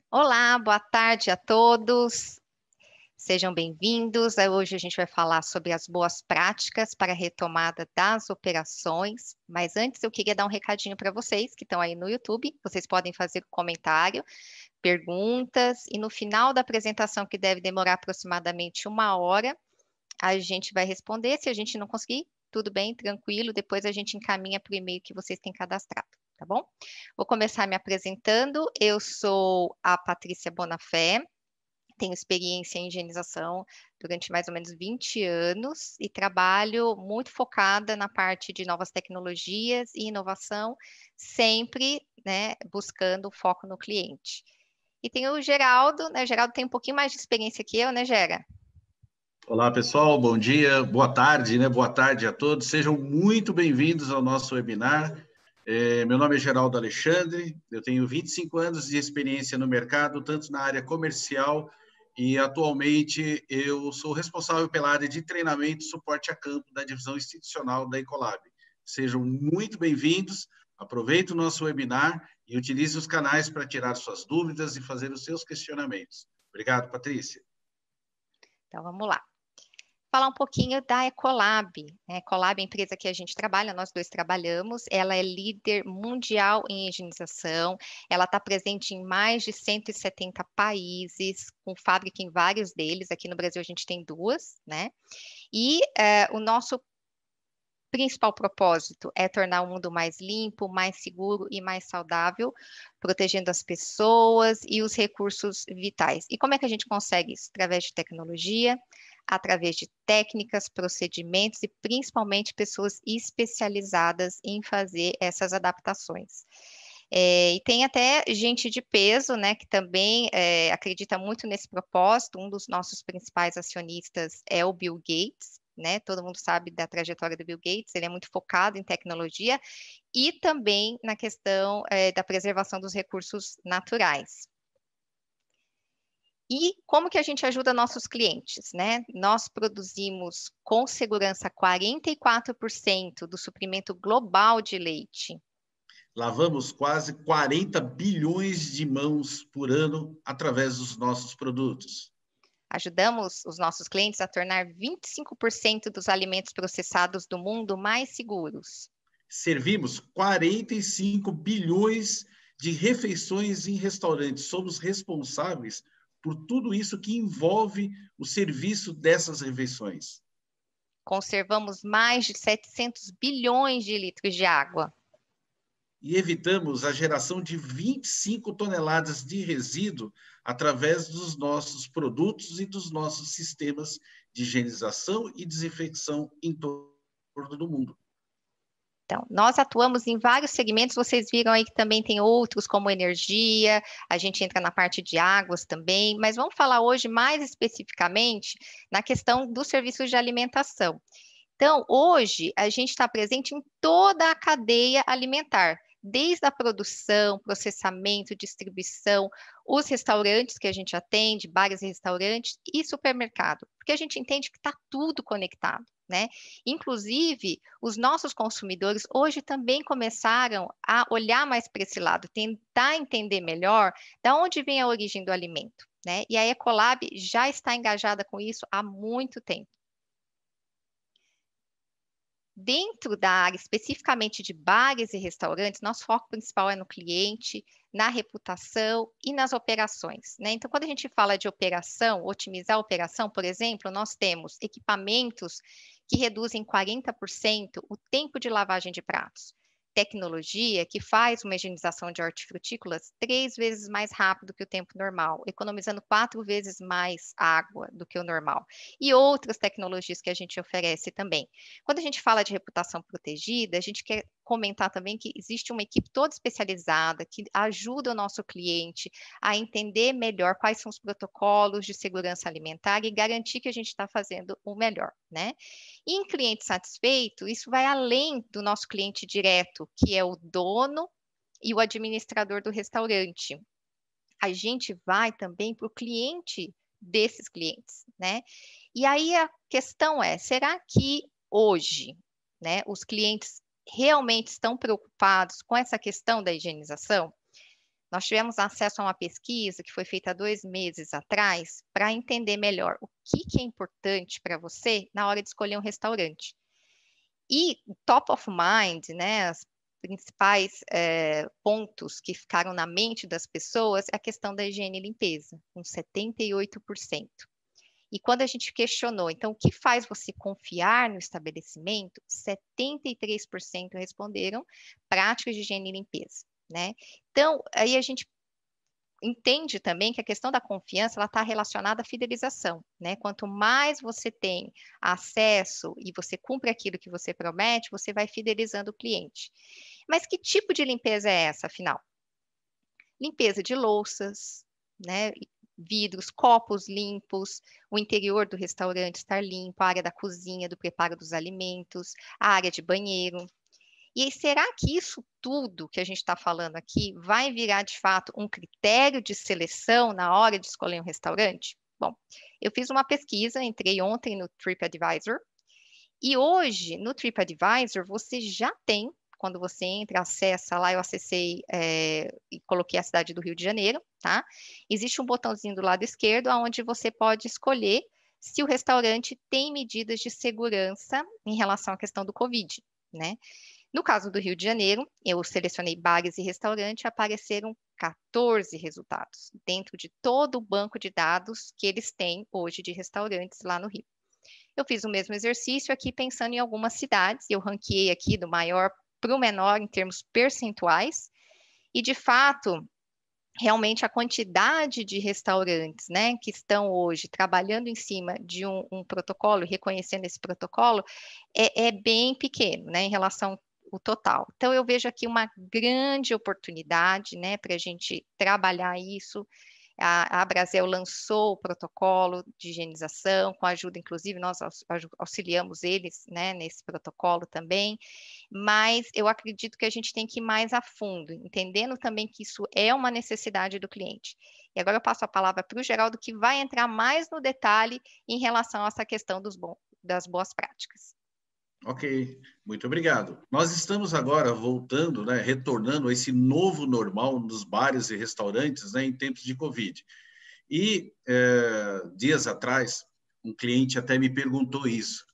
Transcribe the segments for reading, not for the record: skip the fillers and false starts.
Olá, boa tarde a todos. Sejam bem-vindos. Hoje a gente vai falar sobre as boas práticas para a retomada das operações. Mas antes eu queria dar um recadinho para vocês que estão aí no YouTube. Vocês podem fazer comentário, perguntas e no final da apresentação, que deve demorar aproximadamente 1 hora, a gente vai responder. Se a gente não conseguir, tudo bem, tranquilo. Depois a gente encaminha para o e-mail que vocês têm cadastrado, tá bom? Vou começar me apresentando. Eu sou a Patrícia Bonafé, tenho experiência em higienização durante mais ou menos 20 anos e trabalho muito focada na parte de novas tecnologias e inovação, sempre, né, buscando foco no cliente. E tem o Geraldo, né? O Geraldo tem um pouquinho mais de experiência que eu, né, Gera? Olá, pessoal, bom dia, boa tarde, né? Boa tarde a todos. Sejam muito bem-vindos ao nosso webinar. Meu nome é Geraldo Alexandre, eu tenho 25 anos de experiência no mercado, tanto na área comercial e atualmente eu sou responsável pela área de treinamento e suporte a campo da divisão institucional da Ecolab. Sejam muito bem-vindos, aproveite o nosso webinar e utilize os canais para tirar suas dúvidas e fazer os seus questionamentos. Obrigado, Patrícia. Então vamos lá. Falar um pouquinho da Ecolab. A Ecolab é a empresa que a gente trabalha, nós dois trabalhamos. Ela é líder mundial em higienização. Ela está presente em mais de 170 países, com fábrica em vários deles. Aqui no Brasil a gente tem 2, né? E o nosso principal propósito é tornar o mundo mais limpo, mais seguro e mais saudável, protegendo as pessoas e os recursos vitais. E como é que a gente consegue isso? Através de tecnologia, através de técnicas, procedimentos e principalmente pessoas especializadas em fazer essas adaptações. E tem até gente de peso, né, que também acredita muito nesse propósito. Um dos nossos principais acionistas é o Bill Gates, né? Todo mundo sabe da trajetória do Bill Gates, ele é muito focado em tecnologia e também na questão da preservação dos recursos naturais. E como que a gente ajuda nossos clientes, né? Nós produzimos com segurança 44% do suprimento global de leite. Lavamos quase 40 bilhões de mãos por ano através dos nossos produtos. Ajudamos os nossos clientes a tornar 25% dos alimentos processados do mundo mais seguros. Servimos 45 bilhões de refeições em restaurantes. Somos responsáveis por tudo isso que envolve o serviço dessas refeições. Conservamos mais de 700 bilhões de litros de água. E evitamos a geração de 25 toneladas de resíduo através dos nossos produtos e dos nossos sistemas de higienização e desinfecção em torno do mundo. Então, nós atuamos em vários segmentos, vocês viram aí que também tem outros, como energia, a gente entra na parte de águas também, mas vamos falar hoje mais especificamente na questão dos serviços de alimentação. Então, hoje, a gente está presente em toda a cadeia alimentar, desde a produção, processamento, distribuição, os restaurantes que a gente atende, bares e restaurantes e supermercado, porque a gente entende que está tudo conectado, né? Inclusive, os nossos consumidores hoje também começaram a olhar mais para esse lado, tentar entender melhor de onde vem a origem do alimento, né? E a Ecolab já está engajada com isso há muito tempo. Dentro da área especificamente de bares e restaurantes, nosso foco principal é no cliente, na reputação e nas operações, né? Então, quando a gente fala de operação, otimizar a operação, por exemplo, nós temos equipamentos que reduzem 40% o tempo de lavagem de pratos. Tecnologia que faz uma higienização de hortifrutícolas 3 vezes mais rápido que o tempo normal, economizando 4 vezes mais água do que o normal. E outras tecnologias que a gente oferece também. Quando a gente fala de reputação protegida, a gente quer comentar também que existe uma equipe toda especializada que ajuda o nosso cliente a entender melhor quais são os protocolos de segurança alimentar e garantir que a gente está fazendo o melhor, né? E em cliente satisfeito, isso vai além do nosso cliente direto, que é o dono e o administrador do restaurante. A gente vai também para o cliente desses clientes, né? E aí a questão é, será que hoje, né, os clientes realmente estão preocupados com essa questão da higienização? Nós tivemos acesso a uma pesquisa que foi feita há 2 meses atrás para entender melhor o que é importante para você na hora de escolher um restaurante. E top of mind, né, as principais pontos que ficaram na mente das pessoas é a questão da higiene e limpeza, com 78%. E quando a gente questionou, então, o que faz você confiar no estabelecimento? 73% responderam práticas de higiene e limpeza, né? Então, aí a gente entende também que a questão da confiança ela está relacionada à fidelização, né? Quanto mais você tem acesso e você cumpre aquilo que você promete, você vai fidelizando o cliente. Mas que tipo de limpeza é essa, afinal? Limpeza de louças, né? Vidros, copos limpos, o interior do restaurante estar limpo, a área da cozinha, do preparo dos alimentos, a área de banheiro. E aí, será que isso tudo que a gente está falando aqui vai virar, de fato, um critério de seleção na hora de escolher um restaurante? Bom, eu fiz uma pesquisa, entrei ontem no TripAdvisor, e hoje, no TripAdvisor, você já tem, quando você entra, acessa lá, eu acessei e coloquei a cidade do Rio de Janeiro, tá? Existe um botãozinho do lado esquerdo, onde você pode escolher se o restaurante tem medidas de segurança em relação à questão do Covid, né? No caso do Rio de Janeiro, eu selecionei bares e restaurante, apareceram 14 resultados, dentro de todo o banco de dados que eles têm hoje de restaurantes lá no Rio. Eu fiz o mesmo exercício aqui pensando em algumas cidades, eu ranqueei aqui do maior para o menor em termos percentuais, e de fato, realmente a quantidade de restaurantes, né, que estão hoje trabalhando em cima de um protocolo, reconhecendo esse protocolo, é bem pequeno, né, em relação ao total. Então, eu vejo aqui uma grande oportunidade, né, para a gente trabalhar isso. A Brasel lançou o protocolo de higienização, com a ajuda, inclusive, nós auxiliamos eles, né, nesse protocolo também, mas eu acredito que a gente tem que ir mais a fundo, entendendo também que isso é uma necessidade do cliente. E agora eu passo a palavra para o Geraldo, que vai entrar mais no detalhe em relação a essa questão das boas práticas. Ok, muito obrigado. Nós estamos agora voltando, né, retornando a esse novo normal nos bares e restaurantes, né, em tempos de Covid. E dias atrás, um cliente até me perguntou isso.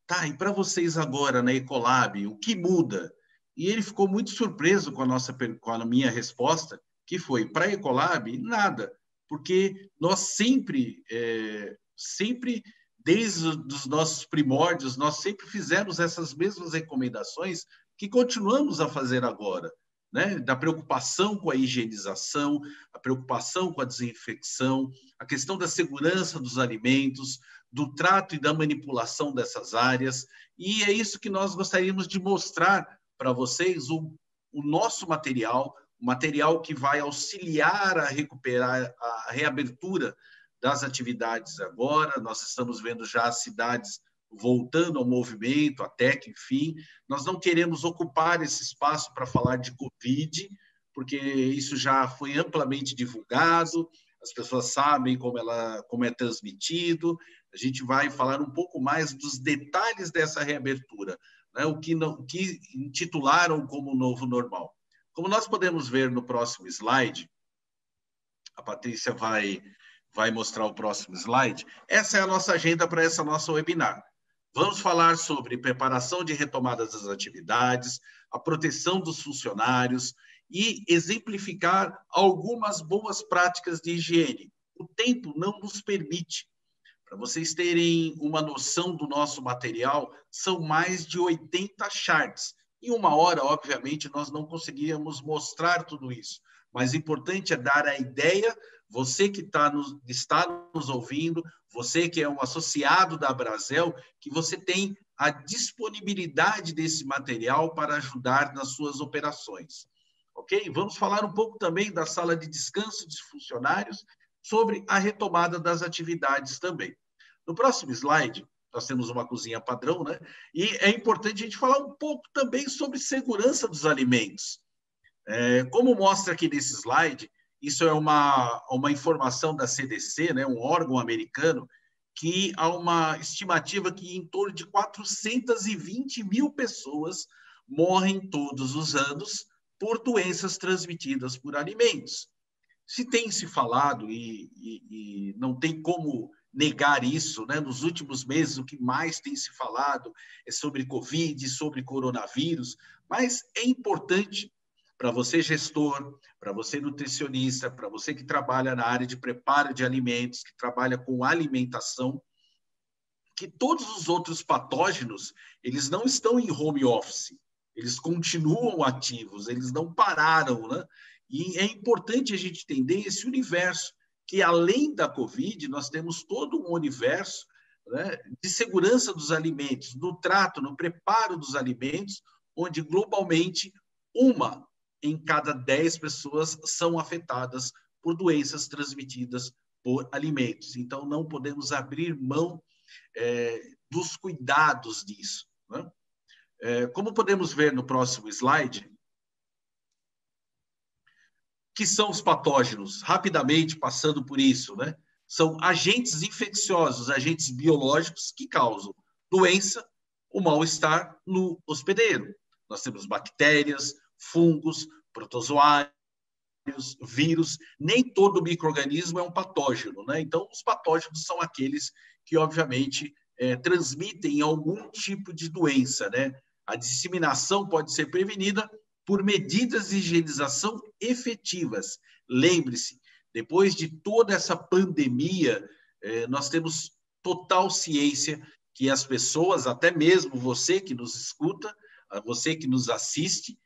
Tá, e para vocês agora na Ecolab, o que muda? E ele ficou muito surpreso com a minha resposta, que foi, para a Ecolab, nada, porque nós sempre desde os nossos primórdios, nós sempre fizemos essas mesmas recomendações que continuamos a fazer agora, né? Da preocupação com a higienização, a preocupação com a desinfecção, a questão da segurança dos alimentos, do trato e da manipulação dessas áreas, e é isso que nós gostaríamos de mostrar para vocês, o nosso material, o material que vai auxiliar a recuperar a reabertura das atividades agora. Nós estamos vendo já as cidades voltando ao movimento, até que, enfim, nós não queremos ocupar esse espaço para falar de Covid, porque isso já foi amplamente divulgado, as pessoas sabem como é transmitido. A gente vai falar um pouco mais dos detalhes dessa reabertura, né? O que intitularam como novo normal. Como nós podemos ver no próximo slide, a Patrícia vai mostrar o próximo slide, essa é a nossa agenda para essa nossa webinar. Vamos falar sobre preparação de retomada das atividades, a proteção dos funcionários e exemplificar algumas boas práticas de higiene. O tempo não nos permite. Para vocês terem uma noção do nosso material, são mais de 80 charts. Em 1 hora, obviamente, nós não conseguiríamos mostrar tudo isso, mas o importante é dar a ideia. Você que está nos ouvindo, você que é um associado da Brasel, que você tem a disponibilidade desse material para ajudar nas suas operações. Ok? Vamos falar um pouco também da sala de descanso de funcionários, sobre a retomada das atividades também. No próximo slide, nós temos uma cozinha padrão, né? E é importante a gente falar um pouco também sobre segurança dos alimentos. Como mostra aqui nesse slide, isso é uma informação da CDC, né, um órgão americano, que há uma estimativa que em torno de 420 mil pessoas morrem todos os anos por doenças transmitidas por alimentos. Se tem se falado, e não tem como negar isso, né? Nos últimos meses, o que mais tem se falado é sobre Covid, sobre coronavírus, mas é importante para você, gestor, para você, nutricionista, para você que trabalha na área de preparo de alimentos, que trabalha com alimentação, que todos os outros patógenos, eles não estão em home office, eles continuam ativos, eles não pararam, né? E é importante a gente entender esse universo, que além da Covid, nós temos todo um universo, né, de segurança dos alimentos, no trato, no preparo dos alimentos, onde globalmente uma em cada 10 pessoas são afetadas por doenças transmitidas por alimentos. Então, não podemos abrir mão dos cuidados disso, né? Como podemos ver no próximo slide, que são os patógenos, rapidamente passando por isso, né? São agentes infecciosos, agentes biológicos que causam doença, o mal-estar no hospedeiro. Nós temos bactérias, fungos, protozoários, vírus, nem todo micro-organismo é um patógeno, né? Então, os patógenos são aqueles que, obviamente, transmitem algum tipo de doença, né? A disseminação pode ser prevenida por medidas de higienização efetivas. Lembre-se, depois de toda essa pandemia, nós temos total ciência que as pessoas, até mesmo você que nos escuta, você que nos assiste,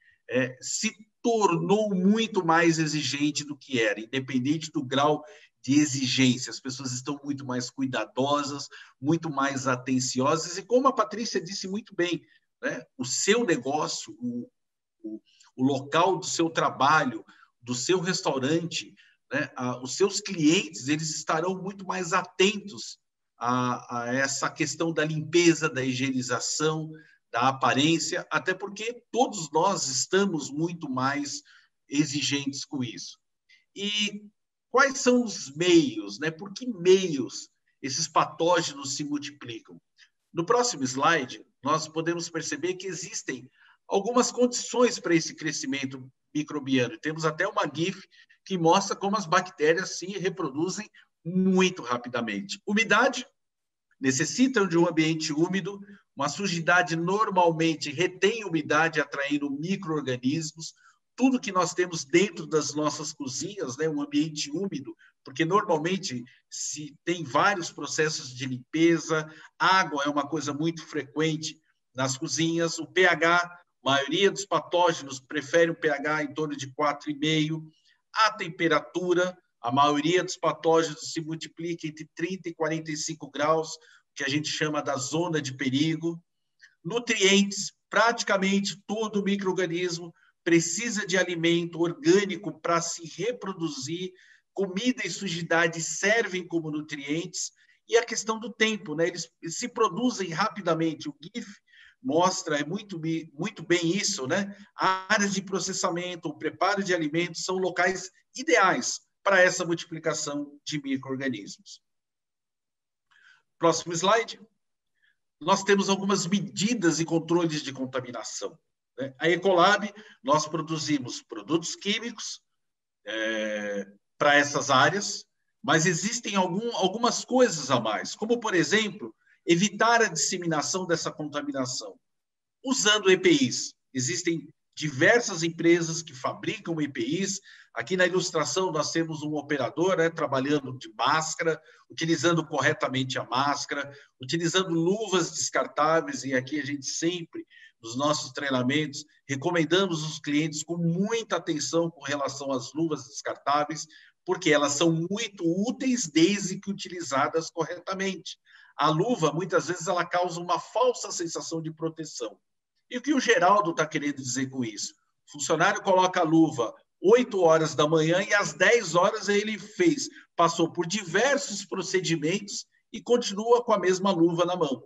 se tornou muito mais exigente do que era, independente do grau de exigência. As pessoas estão muito mais cuidadosas, muito mais atenciosas, e como a Patrícia disse muito bem, né, o seu negócio, o local do seu trabalho, do seu restaurante, né, os seus clientes, eles estarão muito mais atentos a essa questão da limpeza, da higienização, da aparência, até porque todos nós estamos muito mais exigentes com isso. E quais são os meios, né? Por que meios esses patógenos se multiplicam? No próximo slide, nós podemos perceber que existem algumas condições para esse crescimento microbiano. Temos até uma GIF que mostra como as bactérias se reproduzem muito rapidamente. Umidade, necessitam de um ambiente úmido, uma sujidade normalmente retém umidade, atraindo micro-organismos. Tudo que nós temos dentro das nossas cozinhas, né, um ambiente úmido, porque normalmente se tem vários processos de limpeza, água é uma coisa muito frequente nas cozinhas, o pH, a maioria dos patógenos prefere um pH em torno de 4,5, a temperatura, a maioria dos patógenos se multiplica entre 30 e 45 graus, que a gente chama da zona de perigo. Nutrientes, praticamente todo micro-organismo precisa de alimento orgânico para se reproduzir, comida e sujidade servem como nutrientes, e a questão do tempo, né? Eles se produzem rapidamente. O GIF mostra muito bem isso, né? Áreas de processamento, o preparo de alimentos são locais ideais para essa multiplicação de micro-organismos. Próximo slide. Nós temos algumas medidas e controles de contaminação, né? A Ecolab, nós produzimos produtos químicos para essas áreas, mas existem algumas coisas a mais, como, por exemplo, evitar a disseminação dessa contaminação, usando EPIs. Existem diversas empresas que fabricam EPIs. Aqui na ilustração nós temos um operador, né, trabalhando de máscara, utilizando corretamente a máscara, utilizando luvas descartáveis, e aqui a gente sempre, nos nossos treinamentos, recomendamos os clientes com muita atenção com relação às luvas descartáveis, porque elas são muito úteis desde que utilizadas corretamente. A luva, muitas vezes, ela causa uma falsa sensação de proteção. E o que o Geraldo está querendo dizer com isso? O funcionário coloca a luva 8 horas da manhã e às 10 horas ele passou por diversos procedimentos e continua com a mesma luva na mão.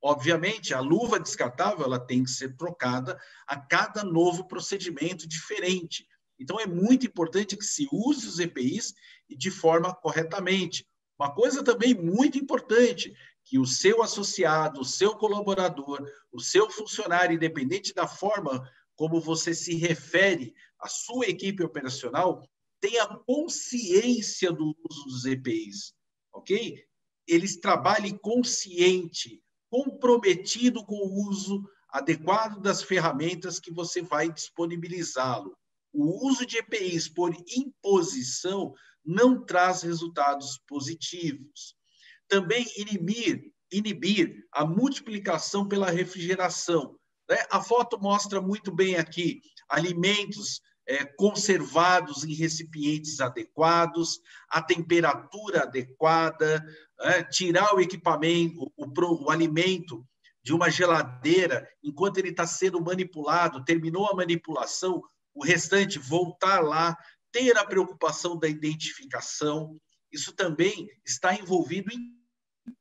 Obviamente, a luva descartável ela tem que ser trocada a cada novo procedimento diferente. Então, é muito importante que se use os EPIs de forma corretamente. Uma coisa também muito importante, que o seu associado, o seu colaborador, o seu funcionário, independente da forma como você se refere à sua equipe operacional, tenha consciência do uso dos EPIs, ok? Eles trabalhem consciente, comprometido com o uso adequado das ferramentas que você vai disponibilizá-lo. O uso de EPIs por imposição não traz resultados positivos. Também inibir a multiplicação pela refrigeração. Né? A foto mostra muito bem aqui alimentos conservados em recipientes adequados, a temperatura adequada, tirar o equipamento, o alimento de uma geladeira enquanto ele está sendo manipulado, terminou a manipulação, o restante voltar lá, ter a preocupação da identificação. Isso também está envolvido em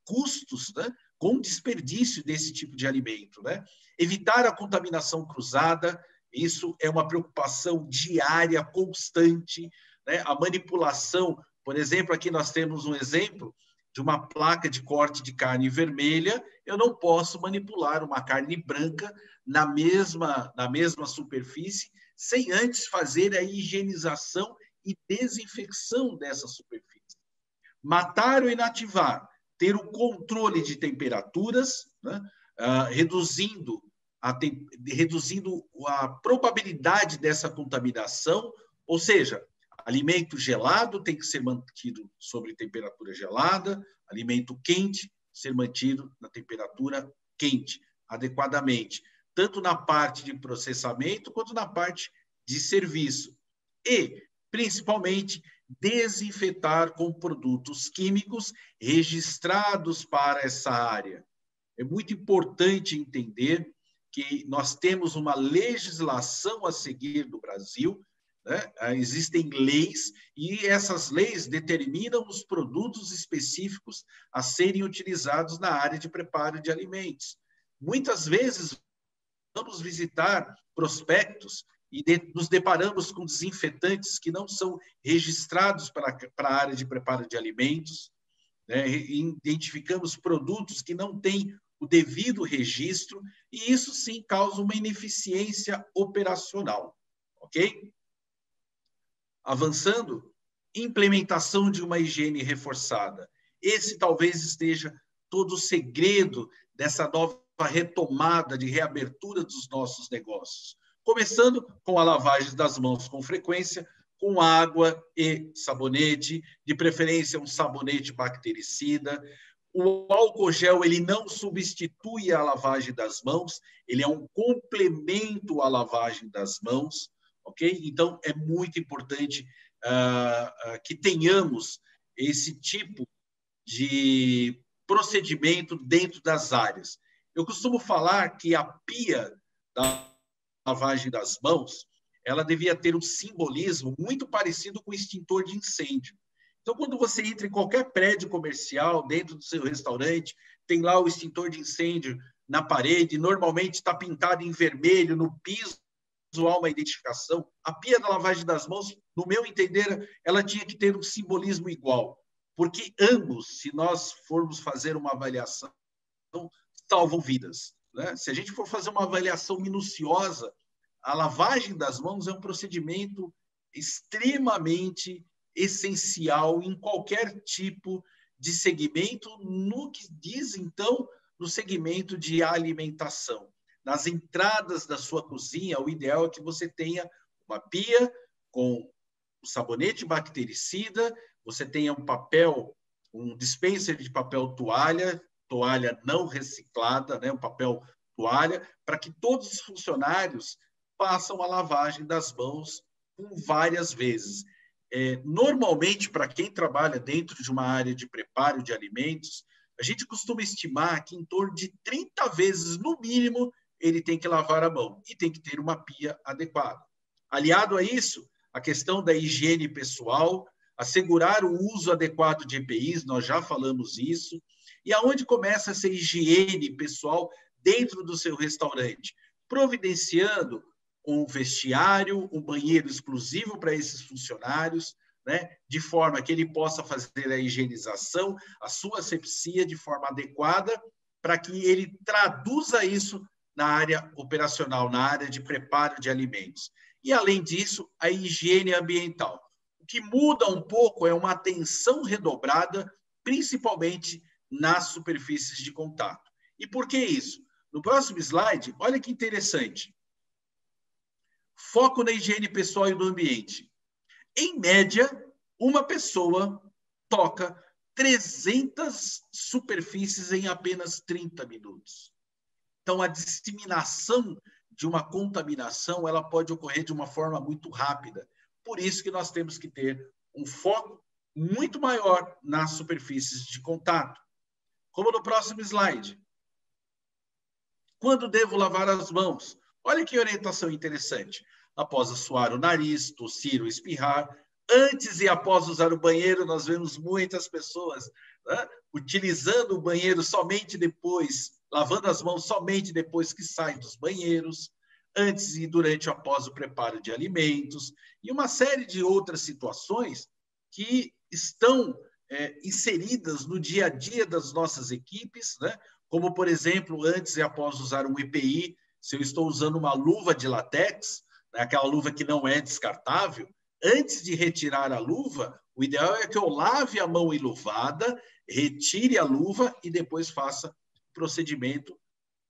custos, né, com desperdício desse tipo de alimento. Né? Evitar a contaminação cruzada, isso é uma preocupação diária, constante. Né? A manipulação, por exemplo, aqui nós temos um exemplo de uma placa de corte de carne vermelha, eu não posso manipular uma carne branca na mesma superfície, sem antes fazer a higienização e desinfecção dessa superfície. Matar ou inativar, ter o controle de temperaturas, né? reduzindo a probabilidade dessa contaminação, ou seja, alimento gelado tem que ser mantido sobre temperatura gelada, alimento quente ser mantido na temperatura quente, adequadamente, tanto na parte de processamento quanto na parte de serviço. E, principalmente, desinfetar com produtos químicos registrados para essa área. É muito importante entender que nós temos uma legislação a seguir do Brasil, né? Existem leis e essas leis determinam os produtos específicos a serem utilizados na área de preparo de alimentos. Muitas vezes vamos visitar prospectos e nos deparamos com desinfetantes que não são registrados para a área de preparo de alimentos, né? Identificamos produtos que não têm o devido registro, e isso sim causa uma ineficiência operacional, ok? Avançando, implementação de uma higiene reforçada. Esse talvez esteja todo o segredo dessa nova retomada de reabertura dos nossos negócios. Começando com a lavagem das mãos com frequência, com água e sabonete, de preferência um sabonete bactericida. O álcool gel, ele não substitui a lavagem das mãos, ele é um complemento à lavagem das mãos, ok? Então, é muito importante que tenhamos esse tipo de procedimento dentro das áreas. Eu costumo falar que a pia da lavagem das mãos, ela devia ter um simbolismo muito parecido com o extintor de incêndio. Então, quando você entra em qualquer prédio comercial, dentro do seu restaurante, tem lá o extintor de incêndio na parede, normalmente está pintado em vermelho, no piso há uma identificação. A pia da lavagem das mãos, no meu entender, ela tinha que ter um simbolismo igual, porque ambos, se nós formos fazer uma avaliação, salvam vidas. Né? Se a gente for fazer uma avaliação minuciosa, a lavagem das mãos é um procedimento extremamente essencial em qualquer tipo de segmento, no que diz, então, no segmento de alimentação. Nas entradas da sua cozinha, o ideal é que você tenha uma pia com um sabonete bactericida, você tenha um papel, um dispenser de papel toalha não reciclada, né, um papel toalha, para que todos os funcionários façam a lavagem das mãos várias vezes. Normalmente, para quem trabalha dentro de uma área de preparo de alimentos, a gente costuma estimar que em torno de 30 vezes, no mínimo, ele tem que lavar a mão e tem que ter uma pia adequada. Aliado a isso, a questão da higiene pessoal, assegurar o uso adequado de EPIs, nós já falamos isso. E aonde começa essa higiene pessoal dentro do seu restaurante? Providenciando um vestiário, um banheiro exclusivo para esses funcionários, né? De forma que ele possa fazer a higienização, a sua asepsia de forma adequada, para que ele traduza isso na área operacional, na área de preparo de alimentos. E, além disso, a higiene ambiental. O que muda um pouco é uma atenção redobrada, principalmente nas superfícies de contato. E por que isso? No próximo slide, olha que interessante. Foco na higiene pessoal e do ambiente. Em média, uma pessoa toca 300 superfícies em apenas 30 minutos. Então, a disseminação de uma contaminação ela pode ocorrer de uma forma muito rápida. Por isso que nós temos que ter um foco muito maior nas superfícies de contato. Como no próximo slide. Quando devo lavar as mãos? Olha que orientação interessante. Após assoar o nariz, tossir ou espirrar, antes e após usar o banheiro, nós vemos muitas pessoas, né, utilizando o banheiro somente depois, lavando as mãos somente depois que saem dos banheiros, antes e durante e após o preparo de alimentos, e uma série de outras situações que estão inseridas no dia a dia das nossas equipes, né? Como, por exemplo, antes e após usar um EPI, se eu estou usando uma luva de látex, né, aquela luva que não é descartável, antes de retirar a luva, o ideal é que eu lave a mão enluvada, retire a luva e depois faça o procedimento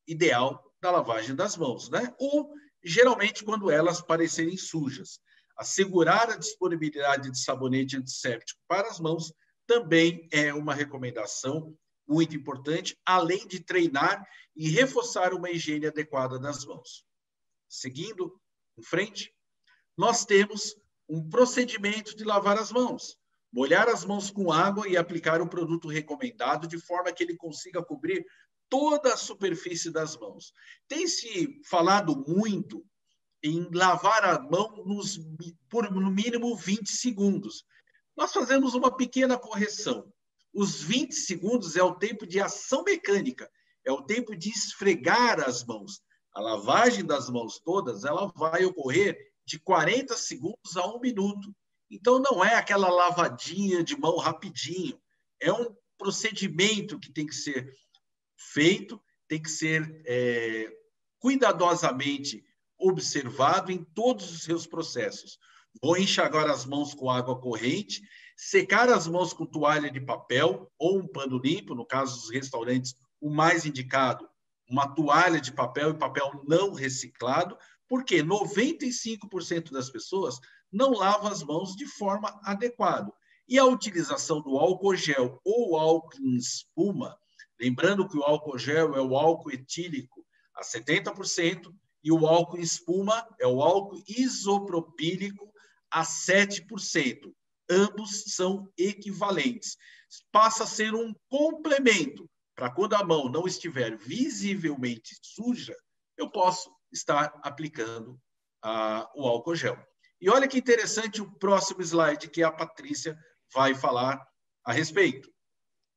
ideal da lavagem das mãos, né? Ou, geralmente, quando elas parecerem sujas. Assegurar a disponibilidade de sabonete antisséptico para as mãos também é uma recomendação muito importante, além de treinar e reforçar uma higiene adequada das mãos. Seguindo em frente, nós temos um procedimento de lavar as mãos. Molhar as mãos com água e aplicar o produto recomendado de forma que ele consiga cobrir toda a superfície das mãos. Tem se falado muito em lavar a mão por no mínimo 20 segundos. Nós fazemos uma pequena correção. Os 20 segundos é o tempo de ação mecânica, é o tempo de esfregar as mãos. A lavagem das mãos todas, ela vai ocorrer de 40 segundos a 1 minuto. Então, não é aquela lavadinha de mão rapidinho. É um procedimento que tem que ser feito, tem que ser cuidadosamente observado em todos os seus processos. Vou enxaguar as mãos com água corrente, secar as mãos com toalha de papel ou um pano limpo, no caso dos restaurantes, o mais indicado, uma toalha de papel e papel não reciclado, porque 95% das pessoas não lavam as mãos de forma adequada. E a utilização do álcool gel ou álcool em espuma, lembrando que o álcool gel é o álcool etílico a 70%, e o álcool em espuma é o álcool isopropílico a 7%. Ambos são equivalentes. Passa a ser um complemento para quando a mão não estiver visivelmente suja, eu posso estar aplicando o álcool gel. E olha que interessante o próximo slide que a Patrícia vai falar a respeito.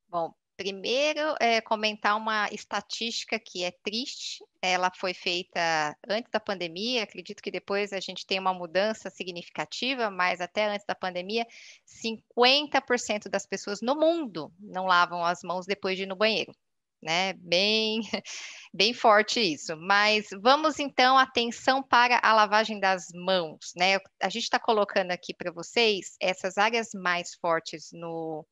Bom, primeiro, comentar uma estatística que é triste. Ela foi feita antes da pandemia, acredito que depois a gente tem uma mudança significativa, mas até antes da pandemia, 50% das pessoas no mundo não lavam as mãos depois de ir no banheiro, né? Bem, bem forte isso. Mas vamos então, atenção para a lavagem das mãos, né? A gente está colocando aqui para vocês essas áreas mais fortes no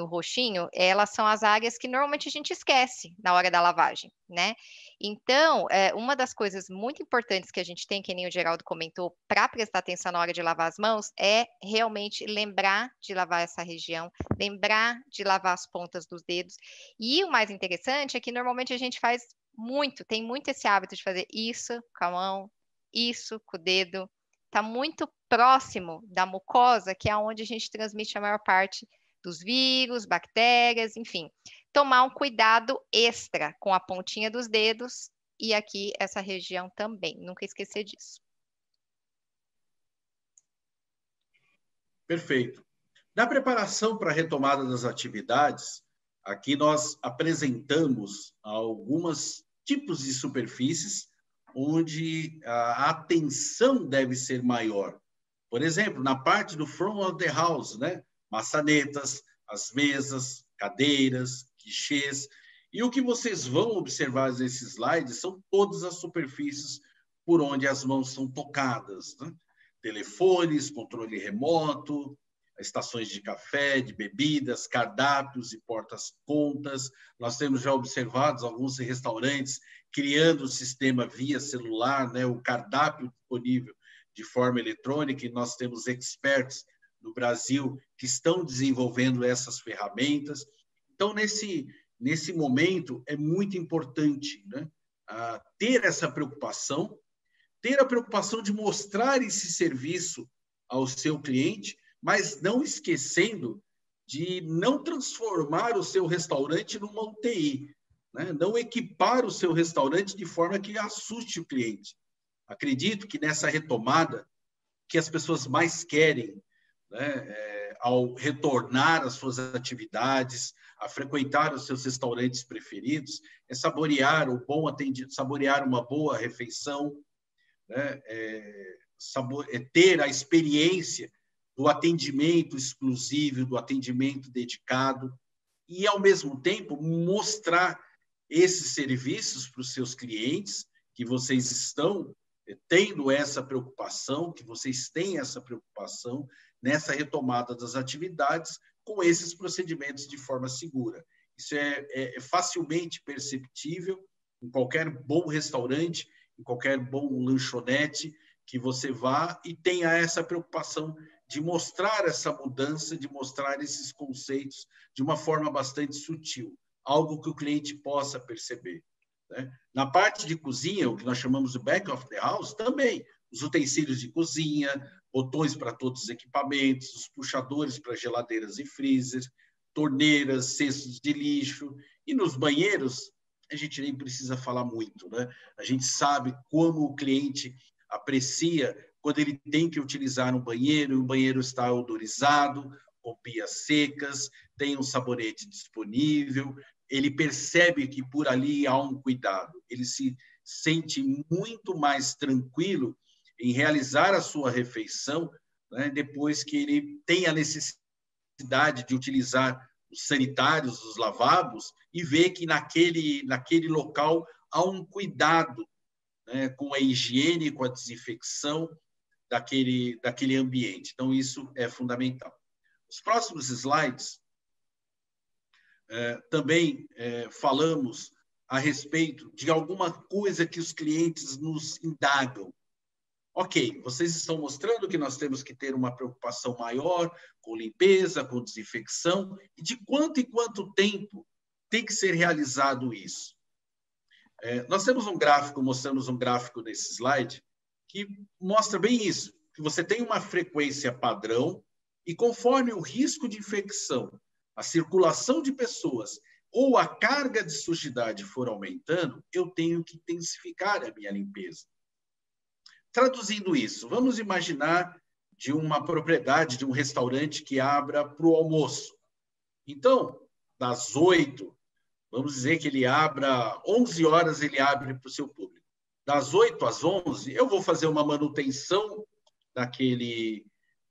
roxinho, elas são as áreas que normalmente a gente esquece na hora da lavagem, né? Então, uma das coisas muito importantes que a gente tem, que nem o Geraldo comentou, para prestar atenção na hora de lavar as mãos, é realmente lembrar de lavar essa região, lembrar de lavar as pontas dos dedos. E o mais interessante é que normalmente a gente faz muito, tem muito esse hábito de fazer isso com a mão, isso com o dedo. Está muito próximo da mucosa, que é onde a gente transmite a maior parte dos vírus, bactérias, enfim. Tomar um cuidado extra com a pontinha dos dedos e aqui essa região também, nunca esquecer disso. Perfeito. Na preparação para a retomada das atividades, aqui nós apresentamos alguns tipos de superfícies onde a atenção deve ser maior. Por exemplo, na parte do front of the house, né? Maçanetas, as mesas, cadeiras, guichês. E o que vocês vão observar nesses slides são todas as superfícies por onde as mãos são tocadas, né? telefones, controle remoto, estações de café, de bebidas, cardápios e portas-contas. Nós temos já observado alguns restaurantes criando o sistema via celular, né, o cardápio disponível de forma eletrônica, e nós temos experts no Brasil que estão desenvolvendo essas ferramentas. Então, nesse momento, é muito importante, né, ter essa preocupação, ter a preocupação de mostrar esse serviço ao seu cliente, mas não esquecendo de não transformar o seu restaurante numa UTI, né? Não equipar o seu restaurante de forma que assuste o cliente. Acredito que nessa retomada, que as pessoas mais querem, né, ao retornar às suas atividades, a frequentar os seus restaurantes preferidos, é saborear o bom atendimento, saborear uma boa refeição, né, ter a experiência do atendimento exclusivo, do atendimento dedicado, e, ao mesmo tempo, mostrar esses serviços para os seus clientes, que vocês estão tendo essa preocupação, que vocês têm essa preocupação nessa retomada das atividades com esses procedimentos de forma segura. Isso é facilmente perceptível em qualquer bom restaurante, em qualquer bom lanchonete que você vá e tenha essa preocupação de mostrar essa mudança, de mostrar esses conceitos de uma forma bastante sutil, algo que o cliente possa perceber, né? Na parte de cozinha, o que nós chamamos de back of the house, também os utensílios de cozinha, botões para todos os equipamentos, os puxadores para geladeiras e freezer, torneiras, cestos de lixo, e nos banheiros a gente nem precisa falar muito, né? A gente sabe como o cliente aprecia quando ele tem que utilizar um banheiro, e o banheiro está odorizado, com pias secas, tem um sabonete disponível, ele percebe que por ali há um cuidado, ele se sente muito mais tranquilo em realizar a sua refeição, né, depois que ele tem a necessidade de utilizar os sanitários, os lavabos, e vê que naquele local há um cuidado, né, com a higiene, com a desinfecção daquele ambiente. Então, isso é fundamental. Os próximos slides também falamos a respeito de alguma coisa que os clientes nos indagam. Ok, vocês estão mostrando que nós temos que ter uma preocupação maior com limpeza, com desinfecção, e de quanto em quanto tempo tem que ser realizado isso. Nós temos um gráfico, mostramos um gráfico nesse slide, que mostra bem isso, que você tem uma frequência padrão e conforme o risco de infecção, a circulação de pessoas ou a carga de sujidade for aumentando, eu tenho que intensificar a minha limpeza. Traduzindo isso, vamos imaginar de uma propriedade, de um restaurante que abra para o almoço. Então, das 8, vamos dizer que ele abra, 11 horas ele abre para o seu público. Das 8 às 11, eu vou fazer uma manutenção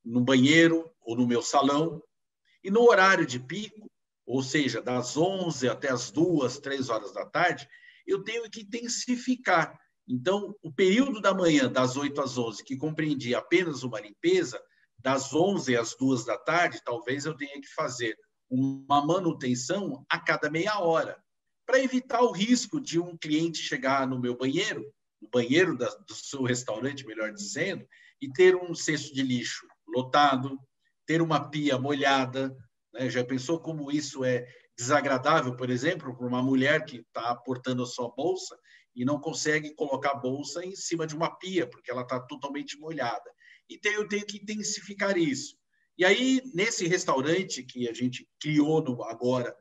no banheiro ou no meu salão, e no horário de pico, ou seja, das 11 até as 2, 3 horas da tarde, eu tenho que intensificar. Então, o período da manhã, das 8 às 11, que compreendia apenas uma limpeza, das 11 às 2 da tarde, talvez eu tenha que fazer uma manutenção a cada meia hora, para evitar o risco de um cliente chegar no meu banheiro, no banheiro do seu restaurante, melhor dizendo, e ter um cesto de lixo lotado, ter uma pia molhada, né? Já pensou como isso é desagradável, por exemplo, para uma mulher que está portando a sua bolsa e não consegue colocar a bolsa em cima de uma pia, porque ela está totalmente molhada. Então, eu tenho que intensificar isso. E aí, nesse restaurante que a gente criou agora,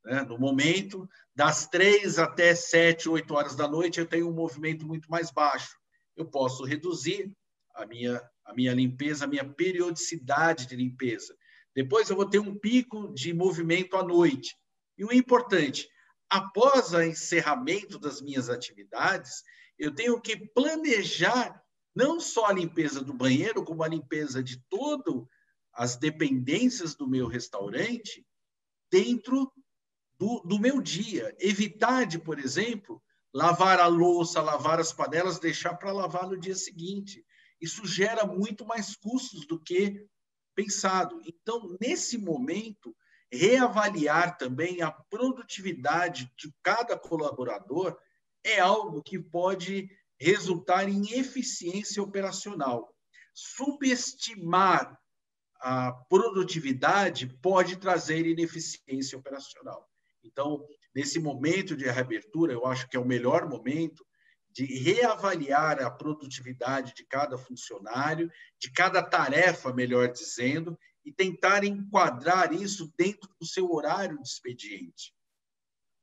né, no momento, das 3 até 7, 8 horas da noite, eu tenho um movimento muito mais baixo. Eu posso reduzir a minha limpeza, a minha periodicidade de limpeza. Depois eu vou ter um pico de movimento à noite. E o importante, após o encerramento das minhas atividades, eu tenho que planejar não só a limpeza do banheiro, como a limpeza de todas as dependências do meu restaurante dentro do meu dia. Evitar de, por exemplo, lavar a louça, lavar as panelas, deixar para lavar no dia seguinte. isso gera muito mais custos do que pensado. Então, nesse momento, reavaliar também a produtividade de cada colaborador é algo que pode resultar em eficiência operacional. Subestimar a produtividade pode trazer ineficiência operacional. Então, nesse momento de reabertura, eu acho que é o melhor momento de reavaliar a produtividade de cada funcionário, de cada tarefa, melhor dizendo, e tentar enquadrar isso dentro do seu horário de expediente.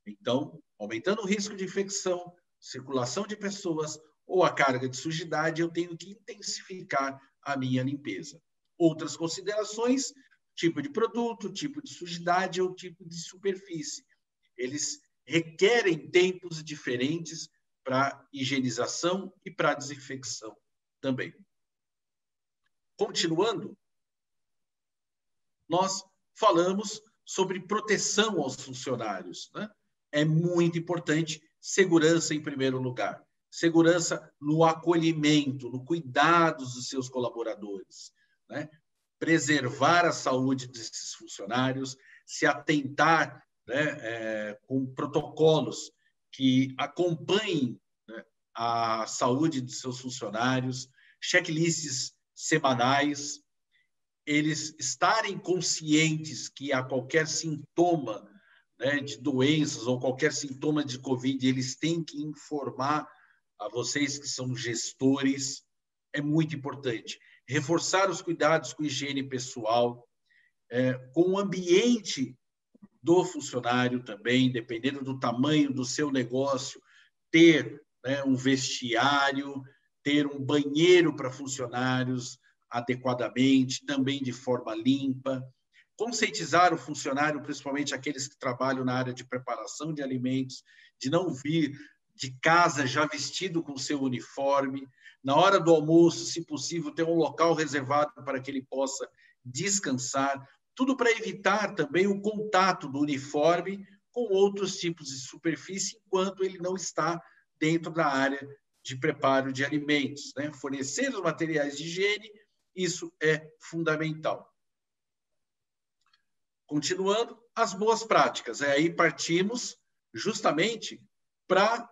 Então, aumentando o risco de infecção, circulação de pessoas ou a carga de sujidade, eu tenho que intensificar a minha limpeza. Outras considerações, tipo de produto, tipo de sujidade ou tipo de superfície. Eles requerem tempos diferentes para higienização e para desinfecção também. Continuando, nós falamos sobre proteção aos funcionários, né? É muito importante segurança em primeiro lugar. Segurança no acolhimento, no cuidado dos seus colaboradores, né? Preservar a saúde desses funcionários, se atentar, né, com protocolos que acompanhem, né, a saúde de seus funcionários, checklists semanais, eles estarem conscientes que a qualquer sintoma, né, de doenças ou qualquer sintoma de Covid, eles têm que informar a vocês que são gestores, é muito importante. Reforçar os cuidados com higiene pessoal, com o ambiente do funcionário também, dependendo do tamanho do seu negócio, ter, né, um vestiário, ter um banheiro para funcionários adequadamente, também de forma limpa, conscientizar o funcionário, principalmente aqueles que trabalham na área de preparação de alimentos, de não vir de casa já vestido com seu uniforme, na hora do almoço, se possível, ter um local reservado para que ele possa descansar, tudo para evitar também o contato do uniforme com outros tipos de superfície, enquanto ele não está dentro da área de preparo de alimentos, né? Fornecer os materiais de higiene, isso é fundamental. Continuando, as boas práticas. Aí partimos justamente para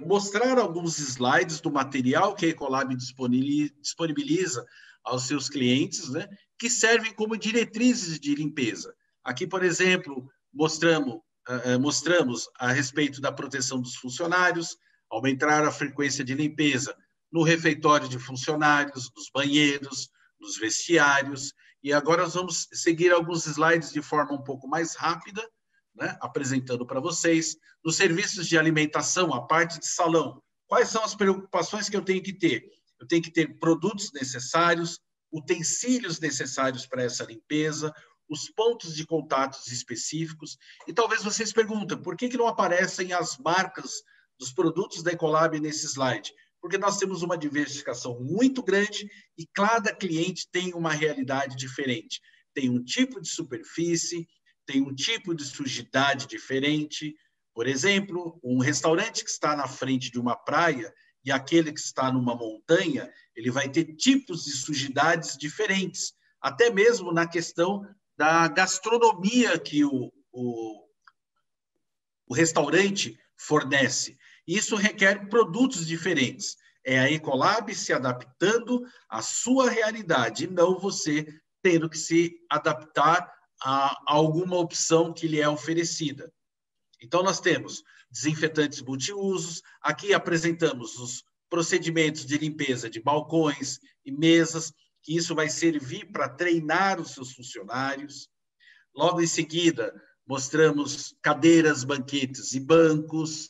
mostrar alguns slides do material que a Ecolab disponibiliza aos seus clientes, né, que servem como diretrizes de limpeza. Aqui, por exemplo, mostramos a respeito da proteção dos funcionários, aumentar a frequência de limpeza no refeitório de funcionários, nos banheiros, nos vestiários. E agora nós vamos seguir alguns slides de forma um pouco mais rápida, né, apresentando para vocês, nos serviços de alimentação, a parte de salão. Quais são as preocupações que eu tenho que ter? Eu tenho que ter produtos necessários, utensílios necessários para essa limpeza, os pontos de contatos específicos. E talvez vocês perguntem, por que não aparecem as marcas dos produtos da Ecolab nesse slide? Porque nós temos uma diversificação muito grande e cada cliente tem uma realidade diferente. Tem um tipo de superfície, tem um tipo de sujidade diferente. Por exemplo, um restaurante que está na frente de uma praia e aquele que está numa montanha, ele vai ter tipos de sujidades diferentes, até mesmo na questão da gastronomia que o restaurante fornece. Isso requer produtos diferentes. É a Ecolab se adaptando à sua realidade, e não você tendo que se adaptar a alguma opção que lhe é oferecida. Então, nós temos desinfetantes multiusos. Aqui apresentamos os procedimentos de limpeza de balcões e mesas, que isso vai servir para treinar os seus funcionários. Logo em seguida, mostramos cadeiras, banquetes e bancos,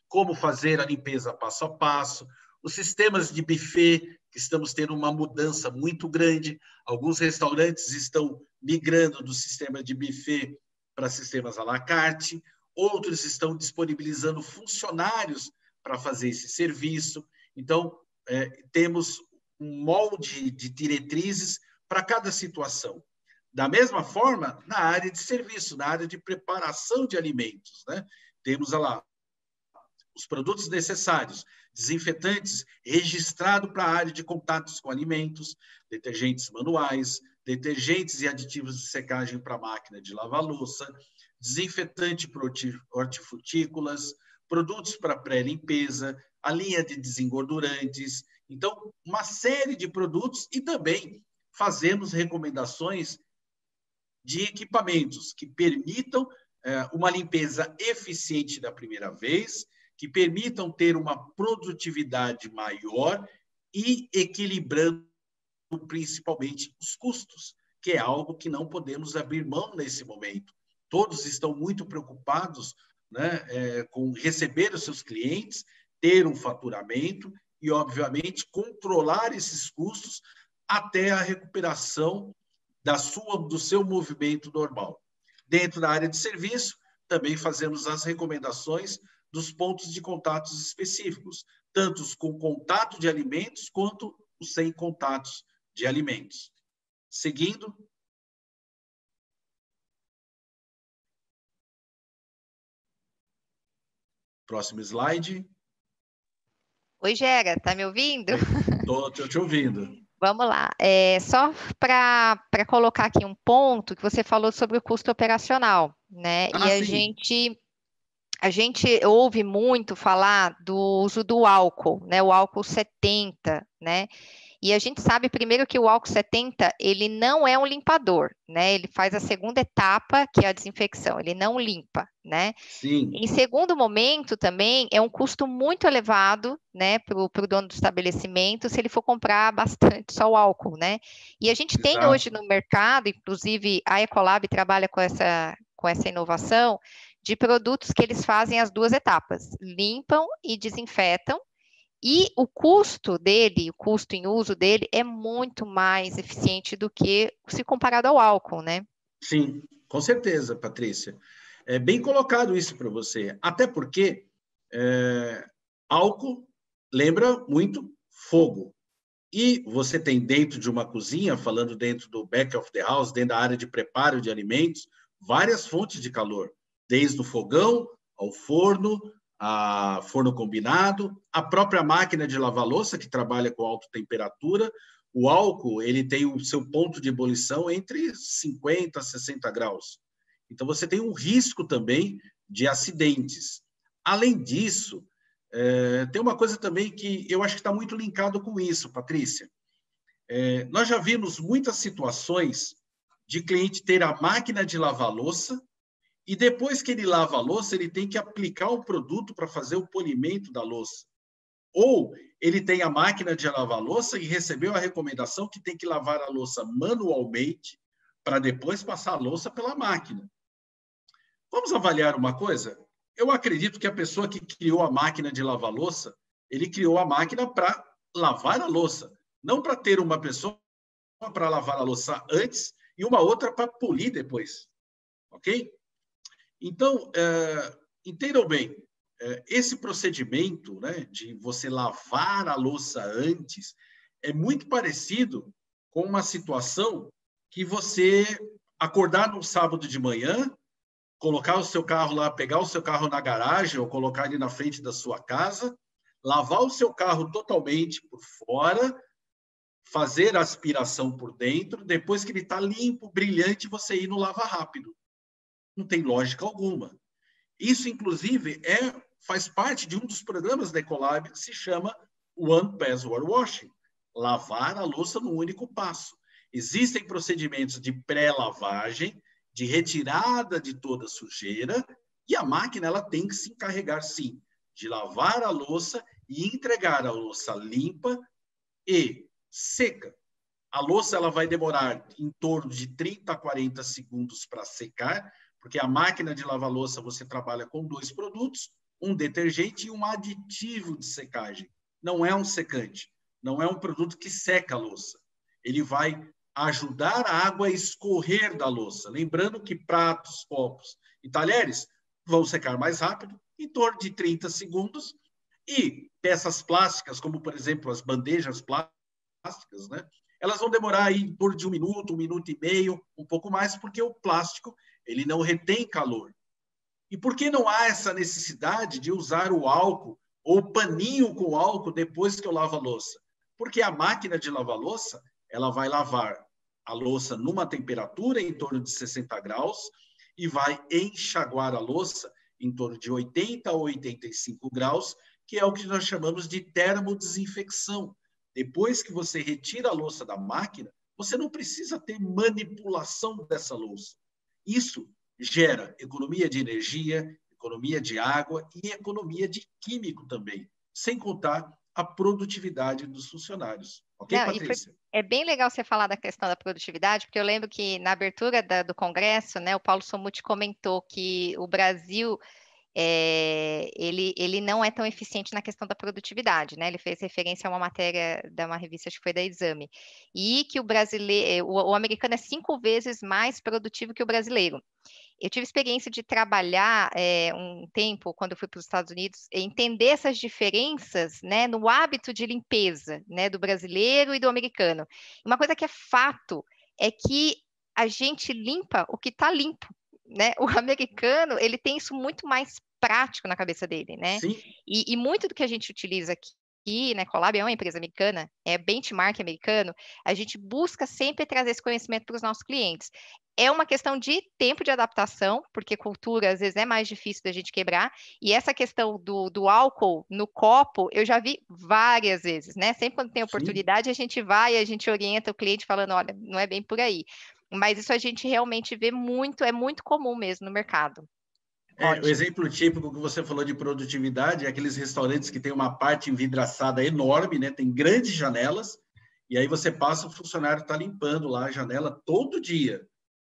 como fazer a limpeza passo a passo, os sistemas de buffet, que estamos tendo uma mudança muito grande. Alguns restaurantes estão migrando do sistema de buffet para sistemas à la carte, outros estão disponibilizando funcionários para fazer esse serviço. Então, temos um molde de diretrizes para cada situação. Da mesma forma, na área de serviço, na área de preparação de alimentos, né? Temos lá os produtos necessários, desinfetantes registrado para a área de contatos com alimentos, detergentes manuais, detergentes e aditivos de secagem para máquina de lavar louça, desinfetante para hortifrutícolas, produtos para pré-limpeza, a linha de desengordurantes. Então, uma série de produtos e também fazemos recomendações de equipamentos que permitam uma limpeza eficiente da primeira vez, que permitam ter uma produtividade maior e equilibrando principalmente os custos, que é algo que não podemos abrir mão nesse momento. Todos estão muito preocupados, né, com receber os seus clientes, ter um faturamento e, obviamente, controlar esses custos até a recuperação do seu movimento normal. Dentro da área de serviço, também fazemos as recomendações dos pontos de contatos específicos, tanto os com contato de alimentos quanto os sem contatos de alimentos. Seguindo. Próximo slide. Oi, Gera, tá me ouvindo? Estou te ouvindo. Vamos lá. Só para colocar aqui um ponto que você falou sobre o custo operacional, né? E a gente ouve muito falar do uso do álcool, né? O álcool 70, né? E a gente sabe primeiro que o álcool 70, ele não é um limpador, né? Ele faz a segunda etapa, que é a desinfecção, ele não limpa, né? Sim. Em segundo momento, também, é um custo muito elevado, né, para o dono do estabelecimento, se ele for comprar bastante só o álcool, né? E a gente tem hoje no mercado, inclusive a Ecolab trabalha com essa inovação, de produtos que eles fazem as duas etapas, limpam e desinfetam, e o custo dele, o custo em uso dele, é muito mais eficiente do que se comparado ao álcool, né? Sim, com certeza, Patrícia. É bem colocado isso para você. Até porque álcool lembra muito fogo. E você tem dentro de uma cozinha, falando dentro do back of the house, dentro da área de preparo de alimentos, várias fontes de calor, desde o fogão ao forno, a forno combinado, a própria máquina de lavar louça, que trabalha com alta temperatura. O álcool, ele tem o seu ponto de ebulição entre 50 a 60 graus. Então, você tem um risco também de acidentes. Além disso, tem uma coisa também que eu acho que está muito linkado com isso, Patrícia. Nós já vimos muitas situações de cliente ter a máquina de lavar louça e depois que ele lava a louça, ele tem que aplicar o produto para fazer o polimento da louça. Ou ele tem a máquina de lavar a louça e recebeu a recomendação que tem que lavar a louça manualmente para depois passar a louça pela máquina. Vamos avaliar uma coisa? Eu acredito que a pessoa que criou a máquina de lavar louça, ele criou a máquina para lavar a louça, não para ter uma pessoa para lavar a louça antes e uma outra para polir depois. Ok? Então, entendam bem, esse procedimento, né, de você lavar a louça antes é muito parecido com uma situação que você acordar num sábado de manhã, colocar o seu carro lá, pegar o seu carro na garagem ou colocar ele na frente da sua casa, lavar o seu carro totalmente por fora, fazer a aspiração por dentro, depois que ele está limpo, brilhante, você ir no lava rápido. Não tem lógica alguma. Isso, inclusive, faz parte de um dos programas da Ecolab que se chama One Password Washing, lavar a louça num único passo. Existem procedimentos de pré-lavagem, de retirada de toda a sujeira, e a máquina ela tem que se encarregar, sim, de lavar a louça e entregar a louça limpa e seca. A louça ela vai demorar em torno de 30 a 40 segundos para secar, porque a máquina de lavar louça você trabalha com 2 produtos, um detergente e um aditivo de secagem. Não é um secante, não é um produto que seca a louça. Ele vai ajudar a água a escorrer da louça. Lembrando que pratos, copos e talheres vão secar mais rápido, em torno de 30 segundos, e peças plásticas, como, por exemplo, as bandejas plásticas, né? Elas vão demorar aí em torno de 1 minuto, 1 minuto e meio, um pouco mais, porque o plástico ele não retém calor. E por que não há essa necessidade de usar o álcool ou o paninho com álcool depois que eu lavo a louça? Porque a máquina de lavar louça, ela vai lavar a louça numa temperatura em torno de 60 graus e vai enxaguar a louça em torno de 80 a 85 graus, que é o que nós chamamos de termodesinfecção. Depois que você retira a louça da máquina, você não precisa ter manipulação dessa louça. Isso gera economia de energia, economia de água e economia de químico também, sem contar a produtividade dos funcionários. Ok, Não, Patrícia? é bem legal você falar da questão da produtividade, porque eu lembro que na abertura do Congresso, né, o Paulo Somuti comentou que o Brasil ele não é tão eficiente na questão da produtividade, né? Ele fez referência a uma matéria de uma revista, acho que foi da Exame, e que o brasileiro, o americano é 5 vezes mais produtivo que o brasileiro. Eu tive experiência de trabalhar um tempo, quando eu fui para os Estados Unidos, entender essas diferenças, né, no hábito de limpeza, né, do brasileiro e do americano. Uma coisa que é fato é que a gente limpa o que está limpo, né? O americano, ele tem isso muito mais prático na cabeça dele, né? Sim. E muito do que a gente utiliza aqui, né, Colab é uma empresa americana, é benchmark americano, a gente busca sempre trazer esse conhecimento para os nossos clientes. É uma questão de tempo de adaptação, porque cultura às vezes é mais difícil da gente quebrar, e essa questão do álcool no copo, eu já vi várias vezes, né? Sempre quando tem Sim. oportunidade, a gente vai e a gente orienta o cliente falando, olha, não é bem por aí. Mas isso a gente realmente vê muito, é muito comum mesmo no mercado. O Ótimo. exemplo típico que você falou de produtividade é aqueles restaurantes que tem uma parte envidraçada enorme, né? Tem grandes janelas, e aí você passa, o funcionário está limpando lá a janela todo dia,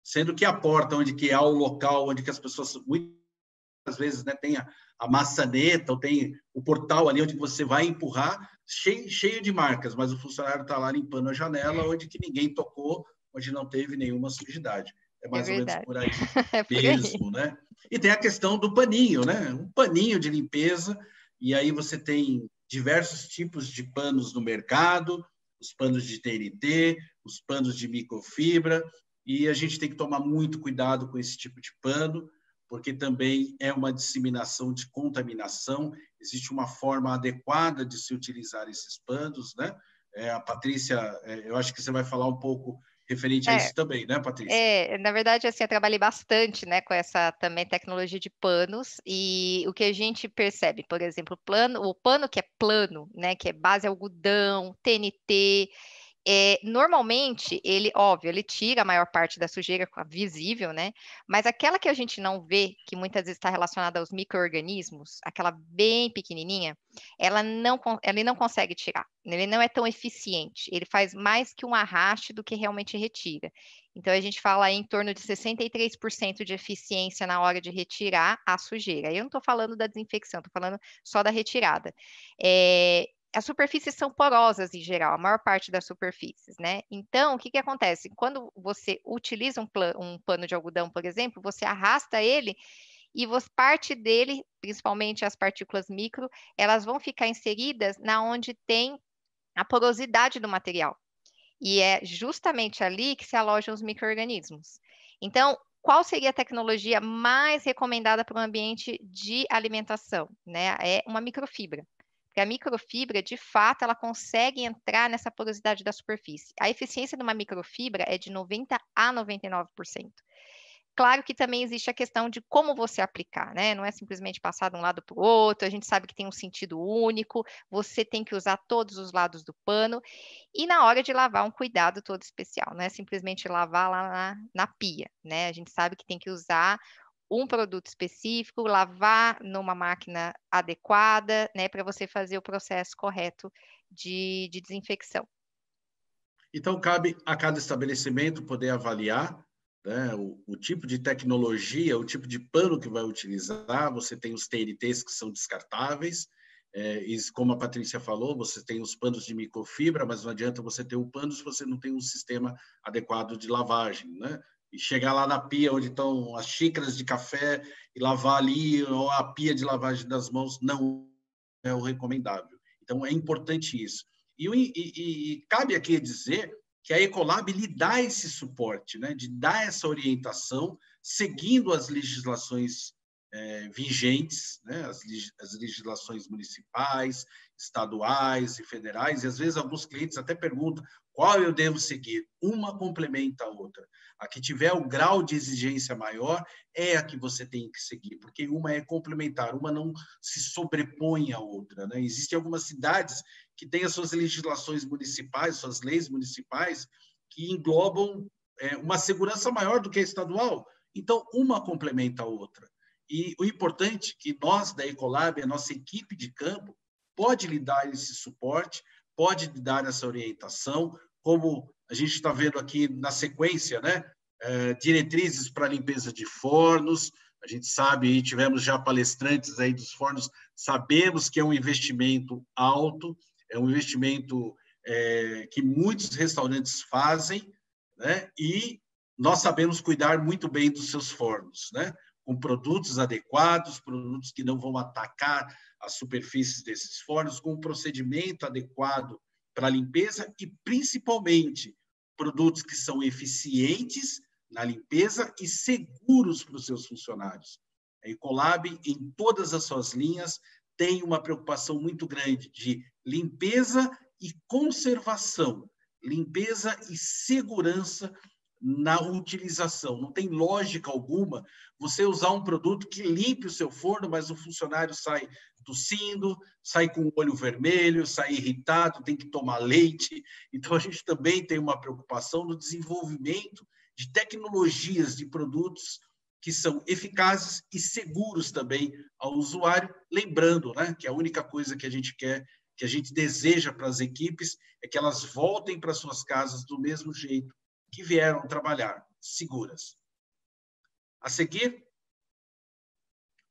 sendo que a porta onde que é o local onde que as pessoas muitas vezes, né, tem a maçaneta, ou tem o portal ali onde você vai empurrar, cheio de marcas, mas o funcionário está lá limpando a janela onde que ninguém tocou, onde não teve nenhuma sujidade. É É mais ou menos verdade. por aí É por aí. mesmo, né? E tem a questão do paninho, né? Um paninho de limpeza, e aí você tem diversos tipos de panos no mercado, os panos de TNT, os panos de microfibra, e a gente tem que tomar muito cuidado com esse tipo de pano, porque também é uma disseminação de contaminação, existe uma forma adequada de se utilizar esses panos, né? A Patrícia, eu acho que você vai falar um pouco referente a É, isso também, né, Patrícia? na verdade, assim, eu trabalhei bastante, né, com essa também tecnologia de panos, e o que a gente percebe, por exemplo, o pano que é plano, né, que é base algodão, TNT, normalmente, ele, óbvio, ele tira a maior parte da sujeira visível, né? Mas aquela que a gente não vê, que muitas vezes está relacionada aos micro-organismos, aquela bem pequenininha, ele não consegue tirar. Ele não é tão eficiente. Ele faz mais que um arraste do que realmente retira. Então, a gente fala aí em torno de 63% de eficiência na hora de retirar a sujeira. Aí eu não estou falando da desinfecção, estou falando só da retirada. As superfícies são porosas em geral, a maior parte das superfícies, né? Então, o que que acontece? Quando você utiliza um pano de algodão, por exemplo, você arrasta ele e parte dele, principalmente as partículas micro, elas vão ficar inseridas na onde tem a porosidade do material. E é justamente ali que se alojam os micro-organismos. Então, qual seria a tecnologia mais recomendada para o ambiente de alimentação, né? É uma microfibra. Porque a microfibra, de fato, ela consegue entrar nessa porosidade da superfície. A eficiência de uma microfibra é de 90 a 99%. Claro que também existe a questão de como você aplicar, né? Não é simplesmente passar de um lado para o outro, a gente sabe que tem um sentido único, você tem que usar todos os lados do pano, e na hora de lavar, um cuidado todo especial, não é simplesmente lavar lá na pia, né? A gente sabe que tem que usar um produto específico, lavar numa máquina adequada, né, para você fazer o processo correto de desinfecção. Então, cabe a cada estabelecimento poder avaliar, né, o tipo de tecnologia, o tipo de pano que vai utilizar. Você tem os TNTs que são descartáveis, e como a Patrícia falou, você tem os panos de microfibra, mas não adianta você ter o pano se você não tem um sistema adequado de lavagem, né? E chegar lá na pia onde estão as xícaras de café e lavar ali, ou a pia de lavagem das mãos, não é o recomendável. Então, é importante isso. E cabe aqui dizer que a Ecolab lhe dá esse suporte, né, de dar essa orientação, seguindo as legislações vigentes, né? As legislações municipais, estaduais e federais, e às vezes alguns clientes até perguntam qual eu devo seguir. Uma complementa a outra. A que tiver o grau de exigência maior é a que você tem que seguir, porque uma é complementar, uma não se sobrepõe à outra, né? Existem algumas cidades que têm as suas legislações municipais, suas leis municipais, que englobam uma segurança maior do que a estadual. Então, uma complementa a outra. E o importante é que nós, da Ecolab, a nossa equipe de campo, pode lhe dar esse suporte, pode lhe dar essa orientação, como a gente está vendo aqui na sequência, né? Diretrizes para limpeza de fornos. A gente sabe, tivemos já palestrantes aí dos fornos, sabemos que é um investimento alto, é um investimento que muitos restaurantes fazem, né? E nós sabemos cuidar muito bem dos seus fornos, né? Com produtos adequados, produtos que não vão atacar as superfícies desses fornos, com um procedimento adequado para a limpeza e, principalmente, produtos que são eficientes na limpeza e seguros para os seus funcionários. A Ecolab, em todas as suas linhas, tem uma preocupação muito grande de limpeza e conservação, limpeza e segurança na utilização. Não tem lógica alguma você usar um produto que limpe o seu forno, mas o funcionário sai tossindo, sai com o olho vermelho, sai irritado, tem que tomar leite. Então, a gente também tem uma preocupação no desenvolvimento de tecnologias de produtos que são eficazes e seguros também ao usuário, lembrando, né, que a única coisa que a gente quer, que a gente deseja para as equipes, é que elas voltem para suas casas do mesmo jeito que vieram trabalhar, seguras. A seguir,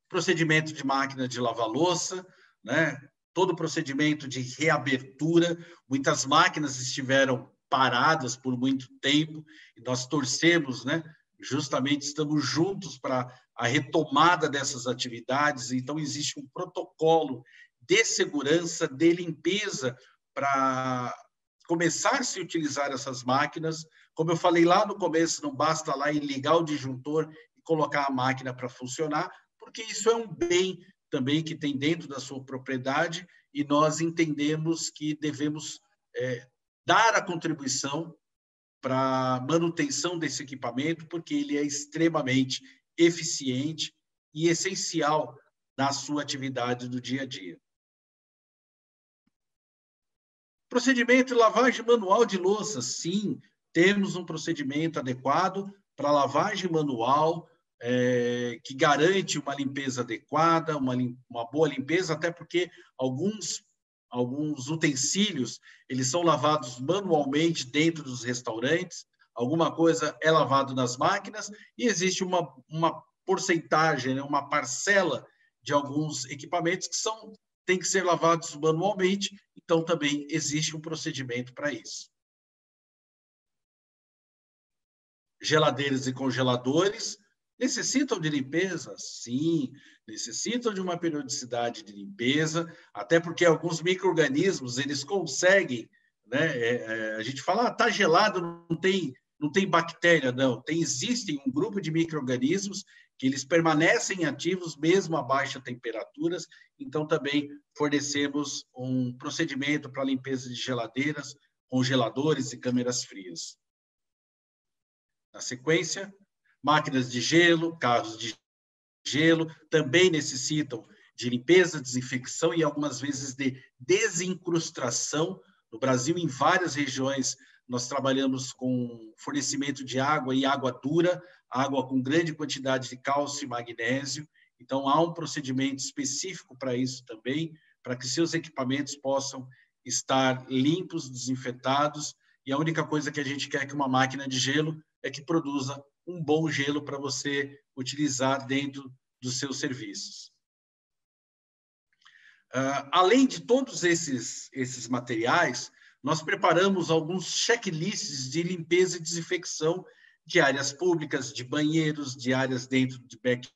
procedimento de máquina de lavar louça, né? Todo o procedimento de reabertura. Muitas máquinas estiveram paradas por muito tempo e nós torcemos, né? Justamente estamos juntos para a retomada dessas atividades. Então, existe um protocolo de segurança, de limpeza para começar a se utilizar essas máquinas. Como eu falei lá no começo, não basta lá ir ligar o disjuntor e colocar a máquina para funcionar, porque isso é um bem também que tem dentro da sua propriedade e nós entendemos que devemos dar a contribuição para a manutenção desse equipamento, porque ele é extremamente eficiente e essencial na sua atividade do dia a dia. Procedimento de lavagem manual de louça. Sim, temos um procedimento adequado para lavagem manual, que garante uma limpeza adequada, uma boa limpeza, até porque alguns utensílios eles são lavados manualmente dentro dos restaurantes, alguma coisa é lavado nas máquinas, e existe uma porcentagem, né, uma parcela de alguns equipamentos que têm que ser lavados manualmente, então também existe um procedimento para isso. Geladeiras e congeladores necessitam de limpeza? Sim, necessitam de uma periodicidade de limpeza, até porque alguns micro-organismos, eles conseguem, né? A gente fala, está gelado, não tem bactéria, não. Existem um grupo de micro-organismos que eles permanecem ativos mesmo a baixas temperaturas, então também fornecemos um procedimento para limpeza de geladeiras, congeladores e câmeras frias. Na sequência, máquinas de gelo, carros de gelo, também necessitam de limpeza, desinfecção e algumas vezes de desincrustação. No Brasil, em várias regiões, nós trabalhamos com fornecimento de água e água dura, água com grande quantidade de cálcio e magnésio. Então, há um procedimento específico para isso também, para que seus equipamentos possam estar limpos, desinfetados. E a única coisa que a gente quer que uma máquina de gelo é que produza um bom gelo para você utilizar dentro dos seus serviços. Além de todos esses materiais, nós preparamos alguns checklists de limpeza e desinfecção de áreas públicas, de banheiros, de áreas dentro de back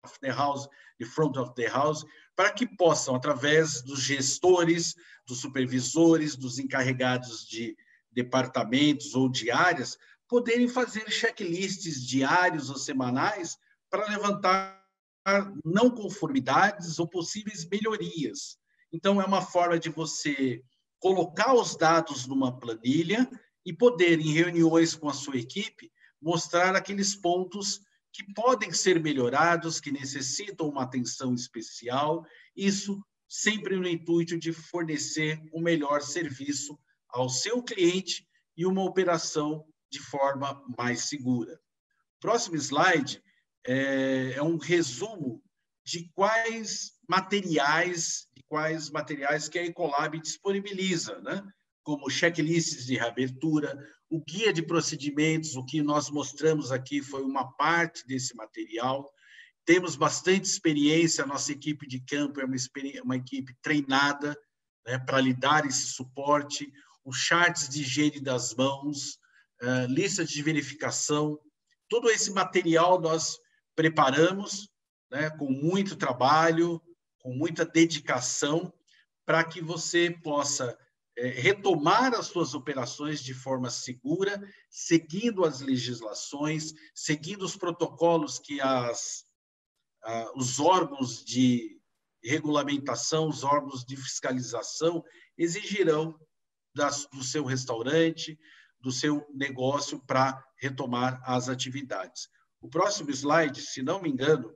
of the house, de front of the house, para que possam, através dos gestores, dos supervisores, dos encarregados de departamentos ou de áreas, poderem fazer checklists diários ou semanais para levantar não conformidades ou possíveis melhorias. Então, é uma forma de você colocar os dados numa planilha e poder, em reuniões com a sua equipe, mostrar aqueles pontos que podem ser melhorados, que necessitam uma atenção especial, isso sempre no intuito de fornecer o melhor serviço ao seu cliente e uma operação de forma mais segura. Próximo slide é um resumo de quais materiais que a Ecolab disponibiliza, né? Como checklists de reabertura, o guia de procedimentos, o que nós mostramos aqui foi uma parte desse material. Temos bastante experiência, a nossa equipe de campo é uma equipe treinada, né, para lhe dar esse suporte, os charts de higiene das mãos, listas de verificação, todo esse material nós preparamos, né, com muito trabalho, com muita dedicação, para que você possa retomar as suas operações de forma segura, seguindo as legislações, seguindo os protocolos que os órgãos de regulamentação, os órgãos de fiscalização exigirão do seu restaurante, do seu negócio para retomar as atividades. O próximo slide, se não me engano,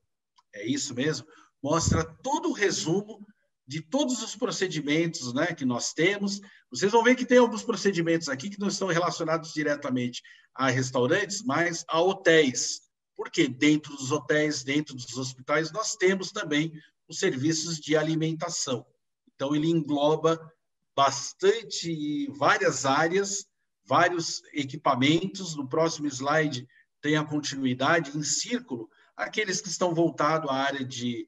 é isso mesmo, mostra todo o resumo de todos os procedimentos, né, que nós temos. Vocês vão ver que tem alguns procedimentos aqui que não estão relacionados diretamente a restaurantes, mas a hotéis. Porque dentro dos hotéis, dentro dos hospitais, nós temos também os serviços de alimentação. Então, ele engloba várias áreas, vários equipamentos. No próximo slide tem a continuidade em círculo, aqueles que estão voltados à área de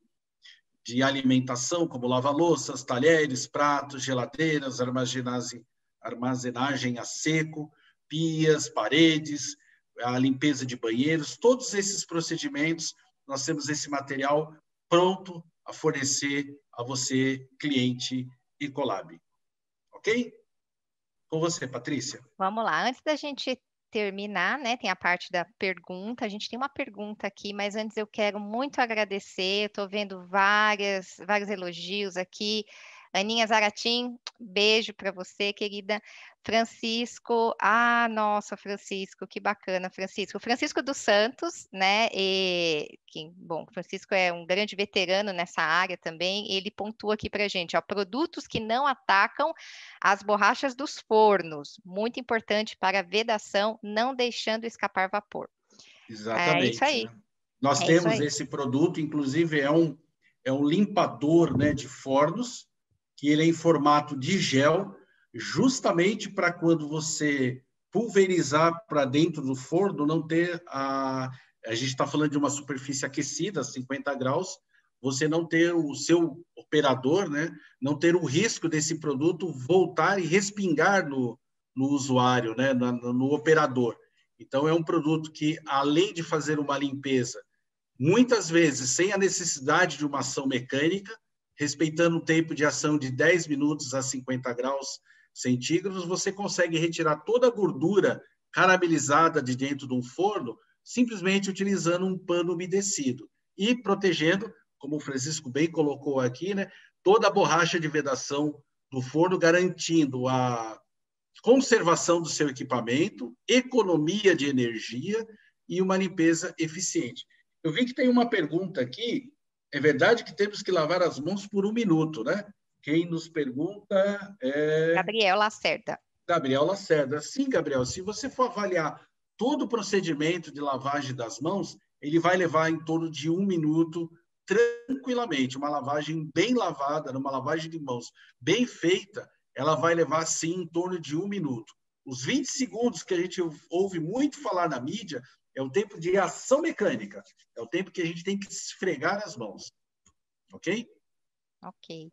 alimentação, como lava-louças, talheres, pratos, geladeiras, armazenagem a seco, pias, paredes, a limpeza de banheiros, todos esses procedimentos, nós temos esse material pronto a fornecer a você, cliente Ecolab. Ok? Com você, Patrícia. Vamos lá, antes da gente terminar, né, tem a parte da pergunta, a gente tem uma pergunta aqui, mas antes eu quero muito agradecer, eu estou vendo vários elogios aqui. Aninha Zaratim, beijo para você, querida. Francisco, nossa, Francisco, que bacana, Francisco. Francisco dos Santos, né? Bom, Francisco é um grande veterano nessa área também. Ele pontua aqui para a gente, ó, produtos que não atacam as borrachas dos fornos, muito importante para a vedação, não deixando escapar vapor. Exatamente. É isso aí. Né? Nós temos esse produto, inclusive é um limpador, né, de fornos, que ele é em formato de gel, justamente para quando você pulverizar para dentro do forno, não ter a gente está falando de uma superfície aquecida, 50 graus, você não ter o seu operador, né, não ter o risco desse produto voltar e respingar no usuário, né, no operador. Então, é um produto que, além de fazer uma limpeza, muitas vezes sem a necessidade de uma ação mecânica, respeitando o tempo de ação de 10 minutos a 50 graus centígrados, você consegue retirar toda a gordura caramelizada de dentro de um forno, simplesmente utilizando um pano umedecido e protegendo, como o Francisco bem colocou aqui, né, toda a borracha de vedação do forno, garantindo a conservação do seu equipamento, economia de energia e uma limpeza eficiente. Eu vi que tem uma pergunta aqui. É verdade que temos que lavar as mãos por 1 minuto, né? Quem nos pergunta é... Gabriel Lacerda. Gabriel Lacerda. Sim, Gabriel, se você for avaliar todo o procedimento de lavagem das mãos, ele vai levar em torno de 1 minuto tranquilamente. Uma lavagem bem lavada, uma lavagem de mãos bem feita, ela vai levar, sim, em torno de 1 minuto. Os 20 segundos que a gente ouve muito falar na mídia é o tempo de ação mecânica. É o tempo que a gente tem que esfregar as mãos. Ok? Ok.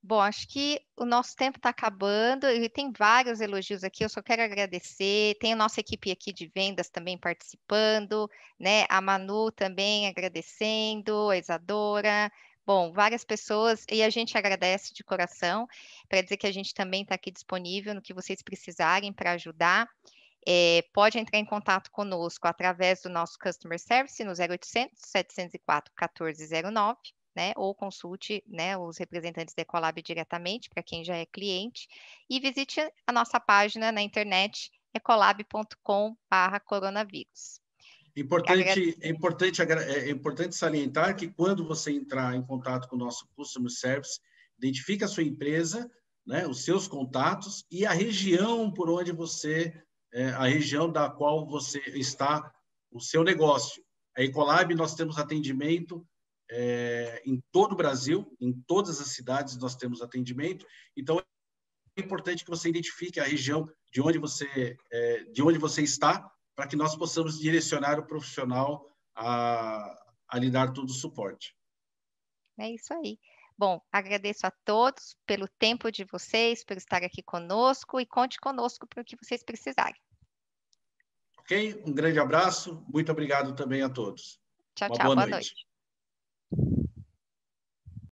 Bom, acho que o nosso tempo está acabando e tem vários elogios aqui, eu só quero agradecer. Tem a nossa equipe aqui de vendas também participando, né? A Manu também agradecendo, a Isadora. Bom, várias pessoas, e a gente agradece de coração, para dizer que a gente também está aqui disponível no que vocês precisarem para ajudar. pode entrar em contato conosco através do nosso Customer Service no 0800 704 1409, né, ou consulte, né, os representantes da Ecolab diretamente, para quem já é cliente, e visite a nossa página na internet, ecolab.com/coronavírus. É importante salientar que quando você entrar em contato com o nosso Customer Service, identifique a sua empresa, né, os seus contatos e a região por onde a região da qual você está, o seu negócio. A Ecolab, nós temos atendimento em todo o Brasil, em todas as cidades nós temos atendimento, então é importante que você identifique a região de onde você está, para que nós possamos direcionar o profissional a lhe dar todo o suporte. É isso aí. Bom, agradeço a todos pelo tempo de vocês, por estar aqui conosco e conte conosco para o que vocês precisarem. Ok? Um grande abraço, muito obrigado também a todos. Tchau, Uma tchau, boa boa noite. noite.